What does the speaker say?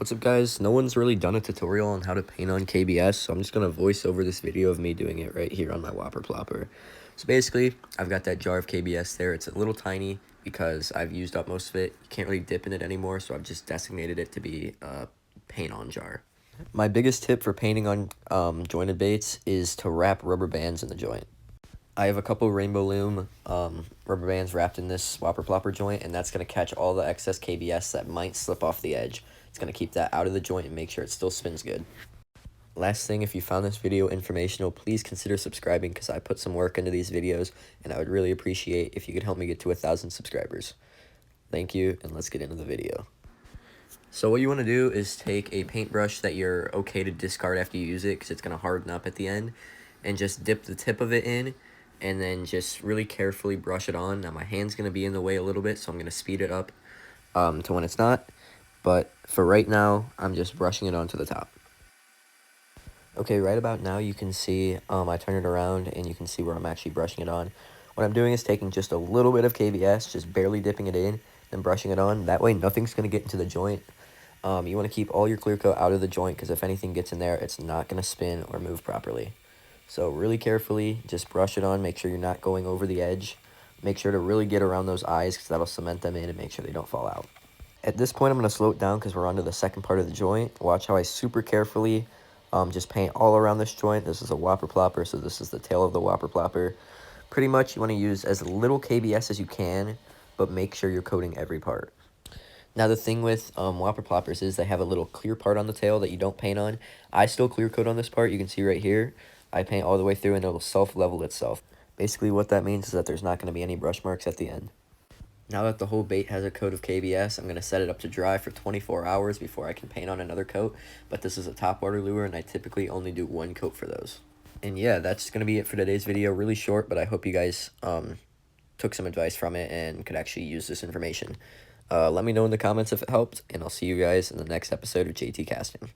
What's up, guys? No one's really done a tutorial on how to paint on KBS, so I'm just going to voice over this video of me doing it right here on my Whopper Plopper. So basically, I've got that jar of KBS there. It's a little tiny because I've used up most of it. You can't really dip in it anymore, so I've just designated it to be a paint-on jar. My biggest tip for painting on jointed baits is to wrap rubber bands in the joint. I have a couple Rainbow Loom rubber bands wrapped in this Whopper Plopper joint, and that's going to catch all the excess KBS that might slip off the edge. It's going to keep that out of the joint and make sure it still spins good. Last thing, if you found this video informational, please consider subscribing because I put some work into these videos, and I would really appreciate if you could help me get to 1,000 subscribers. Thank you, and let's get into the video. So what you want to do is take a paintbrush that you're okay to discard after you use it because it's going to harden up at the end, and just dip the tip of it in, and then just really carefully brush it on. Now my hand's going to be in the way a little bit, so I'm going to speed it up to when it's not. But for right now, I'm just brushing it onto the top. Okay, right about now you can see I turn it around and you can see where I'm actually brushing it on. What I'm doing is taking just a little bit of KBS, just barely dipping it in, then brushing it on. That way nothing's going to get into the joint. You want to keep all your clear coat out of the joint because if anything gets in there, it's not going to spin or move properly. So really carefully, just brush it on, make sure you're not going over the edge. Make sure to really get around those eyes because that'll cement them in and make sure they don't fall out. At this point, I'm going to slow it down because we're on to the second part of the joint. Watch how I super carefully just paint all around this joint. This is a Whopper Plopper, so this is the tail of the Whopper Plopper. Pretty much you want to use as little KBS as you can, but make sure you're coating every part. Now the thing with Whopper Ploppers is they have a little clear part on the tail that you don't paint on. I still clear coat on this part. You can see right here. I paint all the way through and it'll self-level itself. Basically what that means is that there's not going to be any brush marks at the end. Now that the whole bait has a coat of KBS, I'm going to set it up to dry for 24 hours before I can paint on another coat. But this is a topwater lure, and I typically only do one coat for those. And yeah, that's going to be it for today's video. Really short, but I hope you guys took some advice from it and could actually use this information. Let me know in the comments if it helped, and I'll see you guys in the next episode of JT Casting.